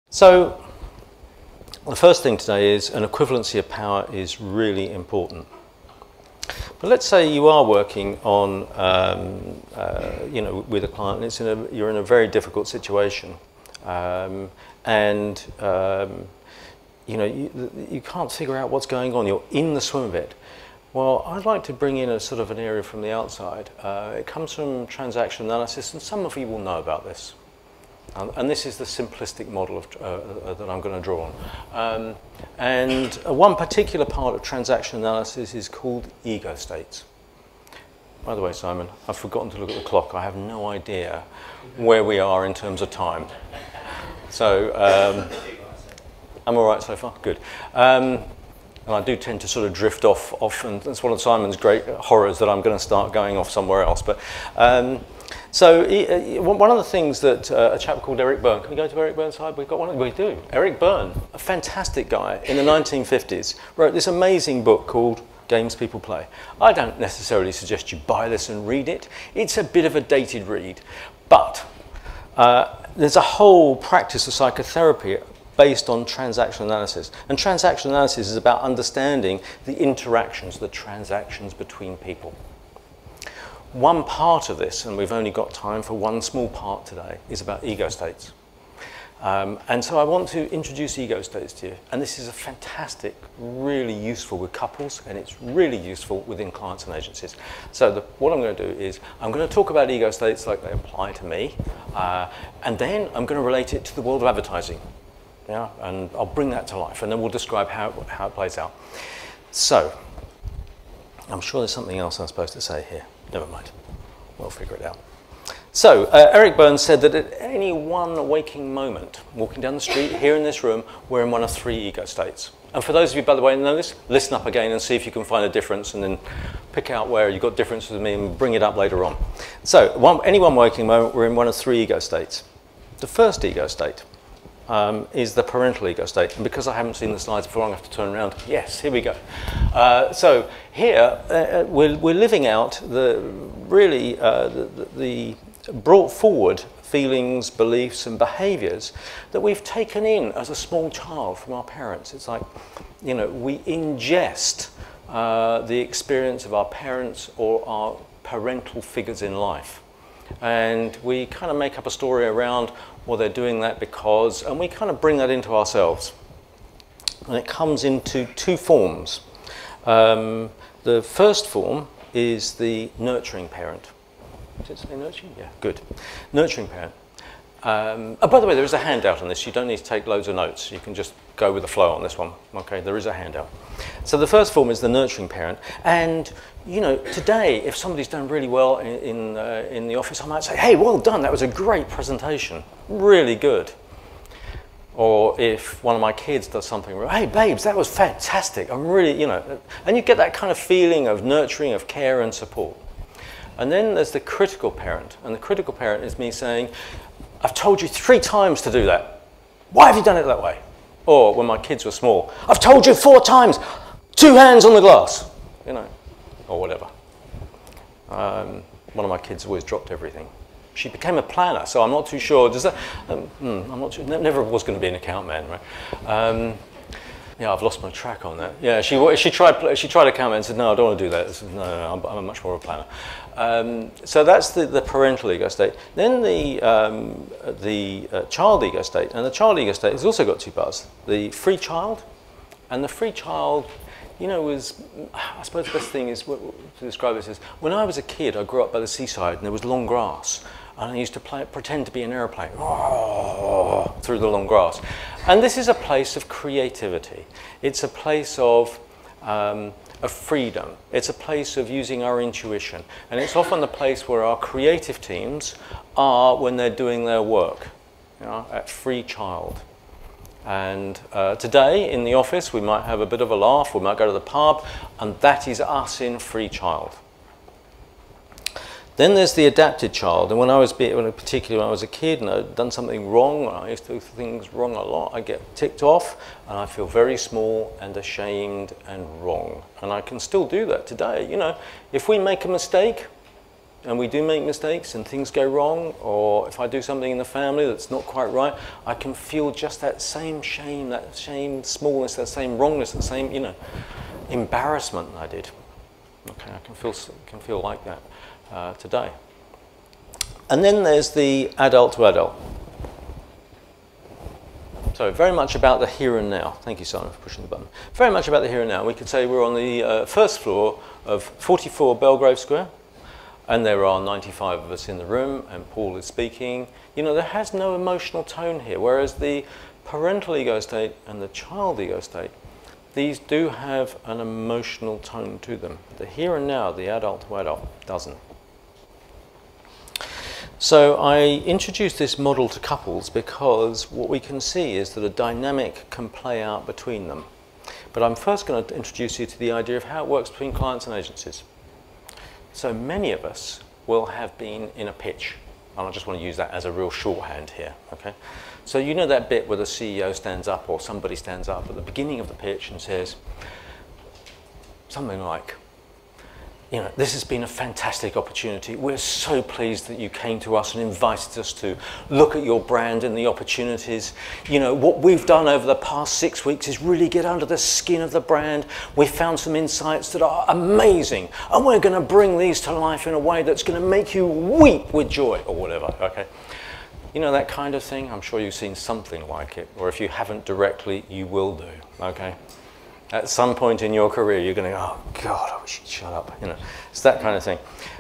So the first thing today is an equivalency of power is really important. But let's say you are working on, with a client, and you're in a very difficult situation, you can't figure out what's going on. You're in the swim of it. Well, I'd like to bring in a sort of an area from the outside. It comes from transaction analysis, and some of you will know about this. And this is the simplistic model that I'm going to draw on. One particular part of transaction analysis is called ego states. By the way, Simon, I've forgotten to look at the clock. I have no idea where we are in terms of time. So, I'm all right so far? Good. And I do tend to sort of drift off, and that's one of Simon's great horrors, that I'm going to start going off somewhere else. But so one of the things that a chap called Eric Byrne, can we go to Eric Byrne's side? We've got one, we do. Eric Byrne, a fantastic guy in the 1950s, wrote this amazing book called Games People Play. I don't necessarily suggest you buy this and read it. It's a bit of a dated read, but there's a whole practice of psychotherapy based on transaction analysis. And transaction analysis is about understanding the interactions, the transactions between people. One part of this, and we've only got time for one small part today, is about ego states. And so I want to introduce ego states to you. And this is a fantastic, really useful with couples, and it's really useful within clients and agencies. So what I'm going to do is I'm going to talk about ego states like they apply to me, and then I'm going to relate it to the world of advertising. Yeah, and I'll bring that to life, and then we'll describe how it plays out. So, I'm sure there's something else I'm supposed to say here. Never mind. We'll figure it out. So, Eric Byrne said that at any one waking moment, walking down the street, here in this room, we're in one of three ego states. And for those of you, by the way, who know this, listen up again and see if you can find a difference, and then pick out where you've got differences with me and bring it up later on. So, any one waking moment, we're in one of three ego states. The first ego state is the parental ego state. And because I haven't seen the slides before, I'm going to have to turn around. Yes, here we go. So here, we're living out the brought forward feelings, beliefs, and behaviours that we've taken in as a small child from our parents. It's like, we ingest the experience of our parents or our parental figures in life. And we kind of make up a story around, well, they're doing that because, and we kind of bring that into ourselves. And it comes into two forms. The first form is the nurturing parent. Did it say nurturing? Yeah, good. Nurturing parent. Oh, by the way, there is a handout on this. You don't need to take loads of notes. You can just go with the flow on this one. Okay, there is a handout. So the first form is the nurturing parent. And, today, if somebody's done really well in the office, I might say, hey, well done, that was a great presentation. Really good. Or if one of my kids does something, hey, babes, that was fantastic. I'm really, and you get that kind of feeling of nurturing, of care and support. And then there's the critical parent. And the critical parent is me saying, I've told you 3 times to do that. Why have you done it that way? Or when my kids were small, I've told you 4 times, 2 hands on the glass, or whatever. One of my kids always dropped everything. She became a planner, so I'm not too sure. Does that? I'm not sure. Never was going to be an account man, right? Yeah, I've lost my track on that. Yeah, she tried account man and said, no, I don't want to do that. No, I'm much more of a planner. So that's the parental ego state. Then the child ego state, and the child ego state has also got 2 parts. The free child, and the free child, I suppose the best thing is to describe this is, when I was a kid, I grew up by the seaside, and there was long grass. And I used to pretend to be an aeroplane through the long grass. And this is a place of creativity. It's a place of freedom. It's a place of using our intuition. And it's often the place where our creative teams are when they're doing their work, at free child. And today in the office, we might have a bit of a laugh, we might go to the pub, and that is us in free child. Then there's the adapted child, and particularly when I was a kid and I'd done something wrong, and I used to do things wrong a lot, I get ticked off and I feel very small and ashamed and wrong. And I can still do that today. If we make a mistake, and we do make mistakes and things go wrong, or if I do something in the family that's not quite right, I can feel just that same shame, that same smallness, that same wrongness, that same, you know, embarrassment I did. Okay, I can feel like that today. And then there's the adult to adult. So very much about the here and now. Thank you, Simon, for pushing the button. Very much about the here and now. We could say we're on the first floor of 44 Belgrave Square, and there are 95 of us in the room, and Paul is speaking. You know, there has no emotional tone here, whereas the parental ego state and the child ego state, these do have an emotional tone to them. The here and now, the adult to adult, doesn't. So I introduced this model to couples because what we can see is that a dynamic can play out between them. But I'm first going to introduce you to the idea of how it works between clients and agencies. So many of us will have been in a pitch, and I just want to use that as a real shorthand here, okay? So you know that bit where the CEO stands up or somebody stands up at the beginning of the pitch and says something like, you know, this has been a fantastic opportunity. We're so pleased that you came to us and invited us to look at your brand and the opportunities. You know, what we've done over the past 6 weeks is really get under the skin of the brand. We've found some insights that are amazing, and we're going to bring these to life in a way that's going to make you weep with joy, or whatever, okay? You know, that kind of thing. I'm sure you've seen something like it, or if you haven't directly, you will do, okay? At some point in your career, you're going to go, oh, God, I wish you'd shut up. You know, it's that kind of thing.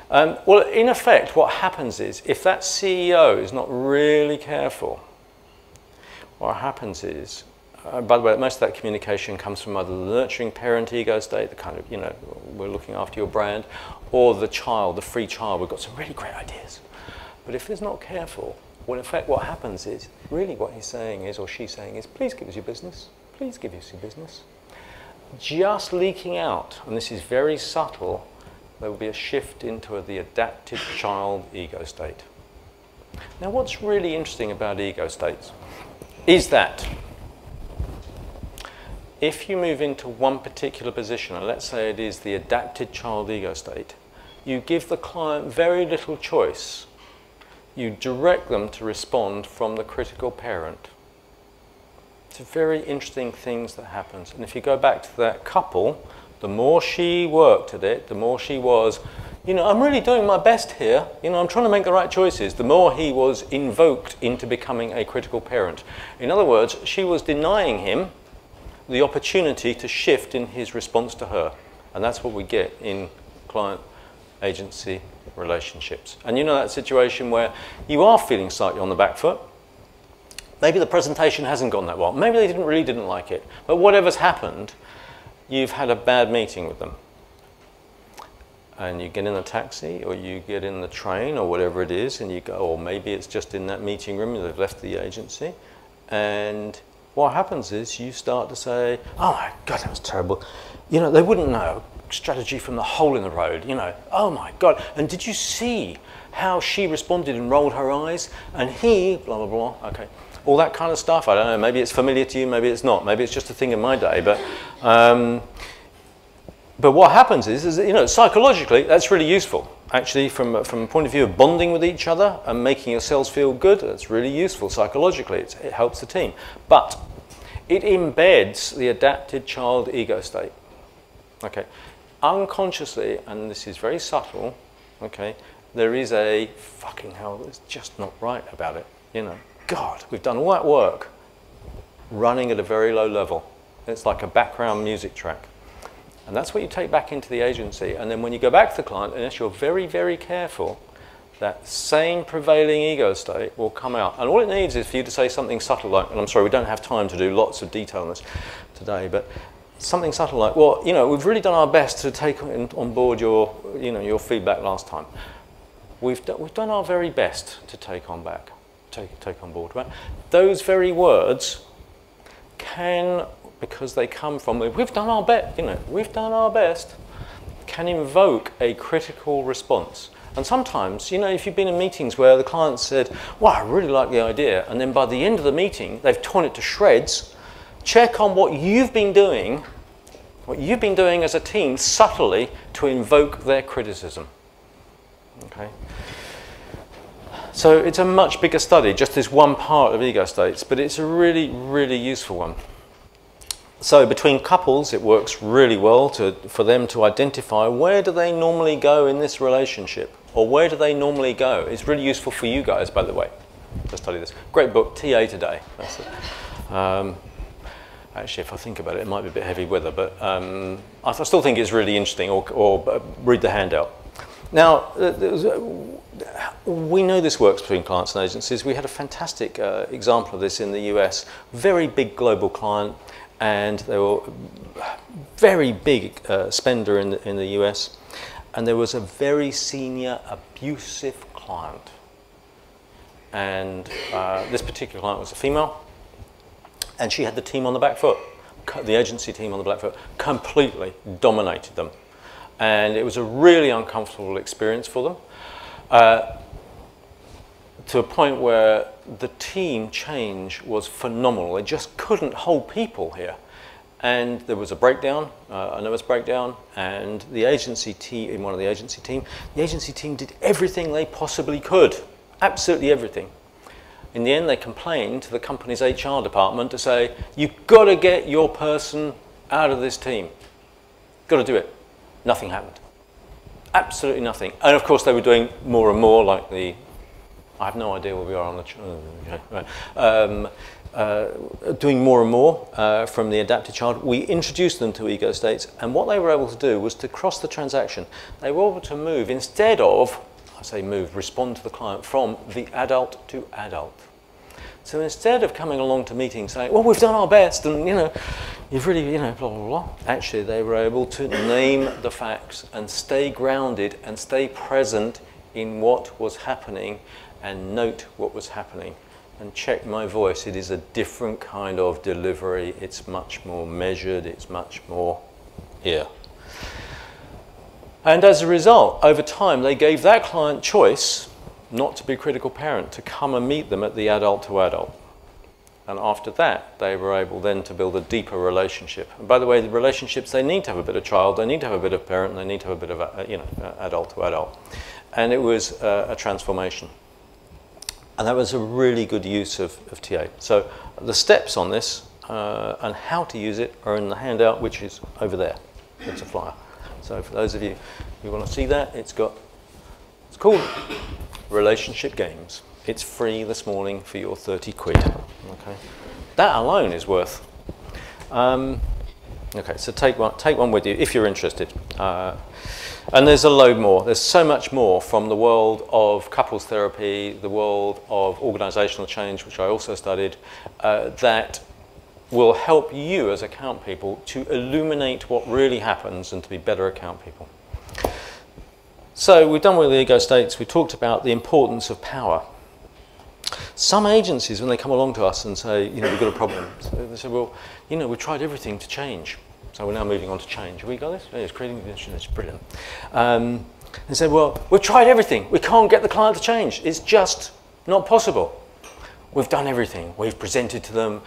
Well, in effect, what happens is, if that CEO is not really careful, what happens is, by the way, most of that communication comes from either the nurturing parent ego state, the kind of, you know, we're looking after your brand, or the child, the free child, we've got some really great ideas. But if he's not careful, well, in fact, what happens is, really what he's saying is, or she's saying is, please give us your business. Please give us your business. Just leaking out, and this is very subtle, there will be a shift into the adapted child ego state. Now, what's really interesting about ego states is that if you move into one particular position, and let's say it is the adapted child ego state, you give the client very little choice. You direct them to respond from the critical parent. It's very interesting things that happens. And if you go back to that couple, the more she worked at it, the more she was, you know, I'm really doing my best here, you know, I'm trying to make the right choices, the more he was invoked into becoming a critical parent. In other words, she was denying him the opportunity to shift in his response to her. And that's what we get in client agency relationships. And you know that situation where you are feeling slightly on the back foot. Maybe the presentation hasn't gone that well. Maybe they really didn't like it. But whatever's happened, you've had a bad meeting with them. And you get in the taxi, or you get in the train, or whatever it is, and you go, or maybe it's just in that meeting room, they've left the agency. And what happens is you start to say, oh my God, that was terrible. You know, they wouldn't know strategy from the hole in the road, you know. Oh my God. And did you see how she responded and rolled her eyes? And he, blah, blah, blah, okay. All that kind of stuff. I don't know, maybe it's familiar to you, maybe it's not. Maybe it's just a thing in my day. But what happens is that, you know, psychologically, that's really useful. Actually, from a point of view of bonding with each other and making yourselves feel good, that's really useful psychologically. It helps the team. But it embeds the adapted child ego state. Okay. Unconsciously, and this is very subtle, okay, there is a fucking hell, it's just not right about it, you know. God, we've done all that work running at a very low level. It's like a background music track. And that's what you take back into the agency. And then when you go back to the client, unless you're very, very careful, that same prevailing ego state will come out. And all it needs is for you to say something subtle like, and I'm sorry, we don't have time to do lots of detail on this today, but something subtle like, well, you know, we've really done our best to take on board your, you know, your feedback last time. We've done our very best to take on board, right? Those very words can, because they come from, we've done our best, you know, we've done our best, can invoke a critical response. And sometimes, you know, if you've been in meetings where the client said, wow, I really like the idea, and then by the end of the meeting, they've torn it to shreds, check on what you've been doing as a team subtly to invoke their criticism. Okay. So it's a much bigger study, just this one part of ego states, but it's a really, really useful one. So between couples, it works really well for them to identify where do they normally go in this relationship, or where do they normally go. It's really useful for you guys, by the way, to study this. Great book, TA Today. That's it. Actually, if I think about it, it might be a bit heavy weather, but I still think it's really interesting, or read the handout. Now, we know this works between clients and agencies. We had a fantastic example of this in the US. Very big global client, and they were very big spender in the US. And there was a very senior abusive client. And this particular client was a female, and she had the team on the back foot, the agency team on the back foot, completely dominated them. And it was a really uncomfortable experience for them, to a point where the team change was phenomenal. They just couldn't hold people here. And there was a breakdown, a nervous breakdown, and the agency team, in one of the agency team did everything they possibly could, absolutely everything. In the end, they complained to the company's HR department to say, you've got to get your person out of this team. Got to do it. Nothing happened. Absolutely nothing. And of course, they were doing more and more, like the, I have no idea where we are on the, doing more and more from the adapted child. We introduced them to ego states, and what they were able to do was to cross the transaction. They were able to move, instead of, I say move, respond to the client from the adult to adult. So instead of coming along to meetings saying, well, we've done our best, and you've really, blah, blah, blah. Actually, they were able to name the facts and stay grounded and stay present in what was happening and note what was happening. And check my voice, it is a different kind of delivery. It's much more measured, it's much more here. And as a result, over time, they gave that client choice not to be a critical parent, to come and meet them at the adult to adult. And after that, they were able then to build a deeper relationship. And by the way, the relationships, they need to have a bit of child, they need to have a bit of parent, and they need to have a bit of, adult to adult. And it was a transformation. And that was a really good use of TA. So the steps on this and how to use it are in the handout, which is over there. It's a flyer. So for those of you who want to see that, it's called Relationship Games. It's free this morning for your 30 quid. Okay, that alone is worth. Okay, so take one with you if you're interested. And there's a load more. There's so much more from the world of couples therapy, the world of organisational change, which I also studied, that will help you as account people to illuminate what really happens and to be better account people. So we've done with the ego states. We talked about the importance of power. Some agencies, when they come along to us and say, we've got a problem, so they say, well, we've tried everything to change. So we're now moving on to change. Have we got this? Yeah, it's creating condition. It's brilliant. They said, well, we've tried everything. We can't get the client to change. It's just not possible. We've done everything. We've presented to them.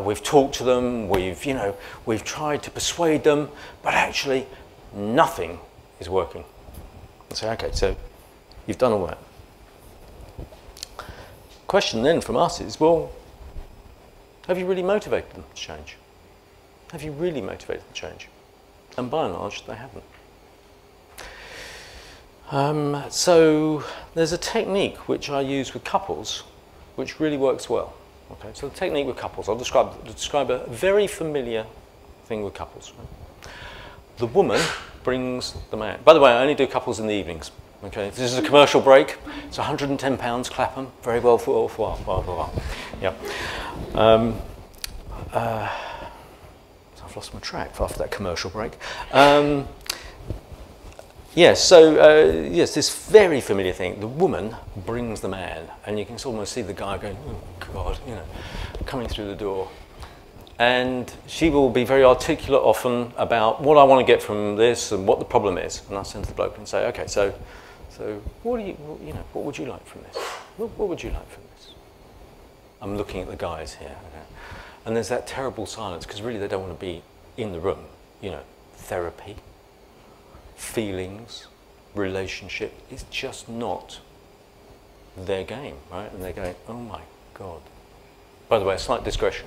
We've talked to them. We've tried to persuade them, but actually nothing is working. I say, okay, so you've done all that. Question then from us is, well, have you really motivated them to change? Have you really motivated them to change? And by and large, they haven't. So there's a technique which I use with couples, which really works well. Okay, so the technique with couples, I'll describe a very familiar thing with couples. Right? The woman brings the man. By the way, I only do couples in the evenings. Okay, this is a commercial break. It's £110, Clapham. Very well for yeah. I've lost my track after that commercial break. Yes, this very familiar thing. The woman brings the man, and you can almost see the guy going, oh God, coming through the door. And she will be very articulate often about what I want to get from this and what the problem is. And I'll send to the bloke and say, okay, so what would you like from this? What would you like from this? I'm looking at the guys here. Okay? And there's that terrible silence because really they don't want to be in the room. Therapy, feelings, relationship is just not their game, right? And they're going, oh my God. By the way, a slight discretion,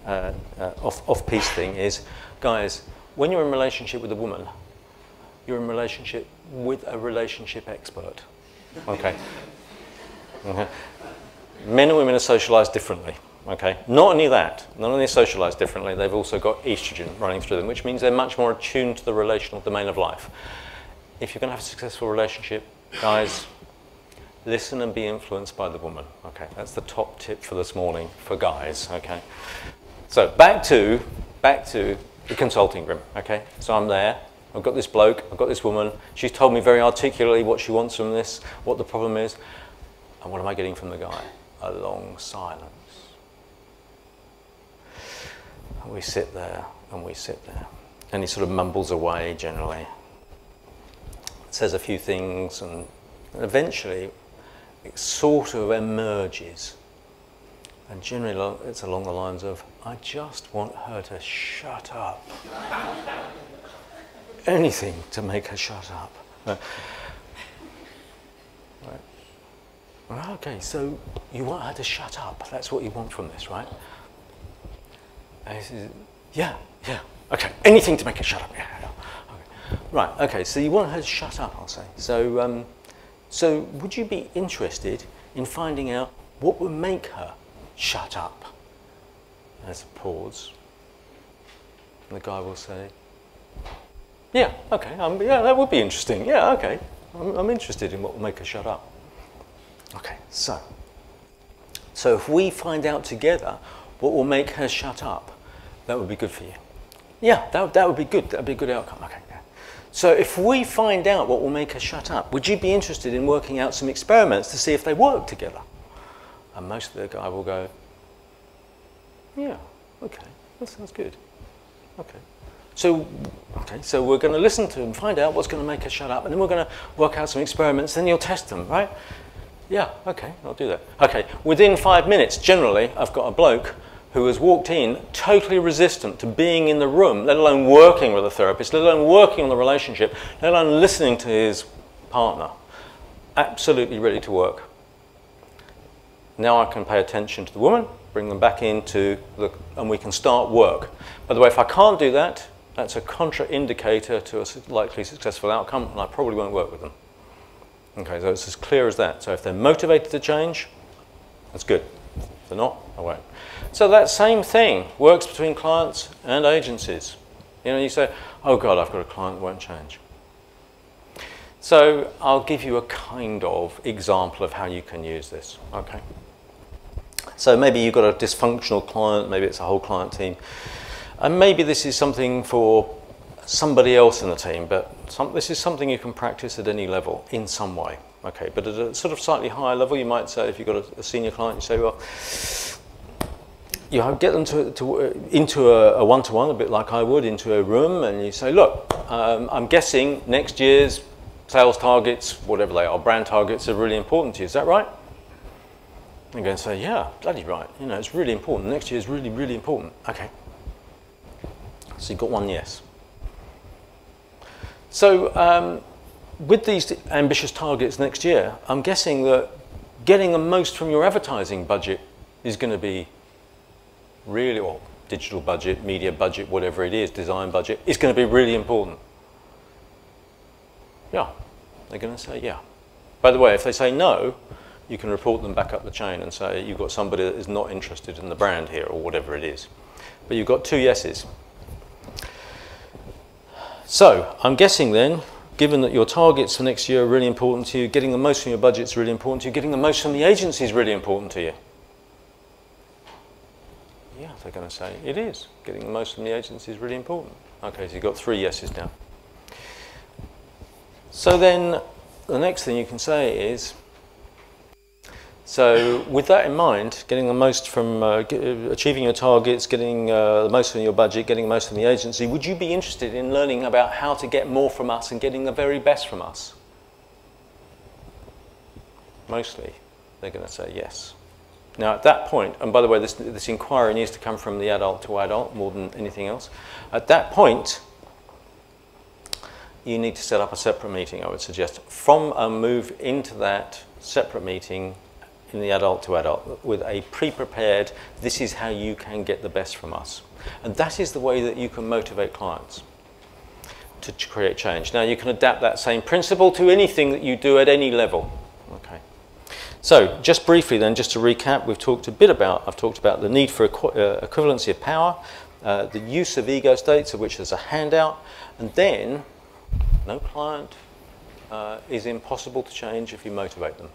off-piece thing is, guys, when you're in a relationship with a woman, you're in a relationship with a relationship expert, okay? Okay. Men and women are socialised differently, okay? Not only that, not only socialised differently, they've also got estrogen running through them, which means they're much more attuned to the relational domain of life. If you're going to have a successful relationship, guys, listen and be influenced by the woman, okay? That's the top tip for this morning for guys, okay? So back to the consulting room, okay? So I'm there, I've got this bloke, I've got this woman, she's told me very articulately what she wants from this, what the problem is, and what am I getting from the guy? A long silence. And we sit there, and we sit there, and he sort of mumbles away generally, says a few things, and eventually it sort of emerges. And generally it's along the lines of, I just want her to shut up. Anything to make her shut up. Right. Well, okay, so you want her to shut up. That's what you want from this, right? And he says, yeah, okay, anything to make her shut up. Yeah. Okay. Right, okay, so you want her to shut up, I'll say. So would you be interested in finding out what would make her shut up? There's a pause. And the guy will say, yeah, okay, yeah, that would be interesting. Yeah, okay, I'm interested in what will make her shut up. Okay, so if we find out together what will make her shut up, that would be good for you. Yeah, that would be good. That would be a good outcome. Okay. Yeah. So if we find out what will make her shut up, would you be interested in working out some experiments to see if they work together? And most of the guy will go, yeah, okay, that sounds good. Okay. So we're going to listen to them, find out what's going to make her shut up, and then we're going to work out some experiments, then you'll test them, right? Yeah, okay, I'll do that. Okay, within 5 minutes, generally, I've got a bloke who has walked in totally resistant to being in the room, let alone working with a therapist, let alone working on the relationship, let alone listening to his partner. Absolutely ready to work. Now I can pay attention to the woman, bring them back into and we can start work. By the way, if I can't do that, that's a contraindicator to a likely successful outcome, and I probably won't work with them. Okay, so it's as clear as that. So if they're motivated to change, that's good. If they're not, I won't. So that same thing works between clients and agencies. You know, you say, oh God, I've got a client that won't change. So I'll give you a kind of example of how you can use this, okay? So maybe you've got a dysfunctional client, maybe it's a whole client team, and maybe this is something for somebody else in the team, but this is something you can practice at any level in some way, okay? But at a sort of slightly higher level, you might say, if you've got a senior client, you say, well, you get them into a one-to-one, a bit like I would, into a room, and you say, look, I'm guessing next year's sales targets, whatever they are, brand targets are really important to you, is that right? They're going to say, yeah, bloody right, you know, it's really important, next year is really, really important. Okay, so you've got one yes. So with these ambitious targets next year, I'm guessing that getting the most from your advertising budget is going to be really, or digital budget, media budget, whatever it is, design budget, is going to be really important. Yeah, they're going to say yeah. By the way, if they say no, you can report them back up the chain and say you've got somebody that is not interested in the brand here, or whatever it is. But you've got 2 yeses. So I'm guessing then, given that your targets for next year are really important to you, getting the most from your budget is really important to you, getting the most from the agency is really important to you. Yeah, they're going to say it is. Getting the most from the agency is really important. Okay, so you've got 3 yeses now. So then the next thing you can say is, so with that in mind, getting the most from achieving your targets, getting the most from your budget, getting the most from the agency, would you be interested in learning about how to get more from us and getting the very best from us? Mostly, they're going to say yes. Now at that point, and by the way, this inquiry needs to come from the adult to adult more than anything else. At that point, you need to set up a separate meeting, I would suggest, from a move into that separate meeting in the adult to adult with a pre-prepared, this is how you can get the best from us. And that is the way that you can motivate clients to create change. Now you can adapt that same principle to anything that you do at any level. Okay. So just briefly then, just to recap, I've talked about the need for equivalency of power, the use of ego states, of which there's a handout, and then no client is impossible to change if you motivate them.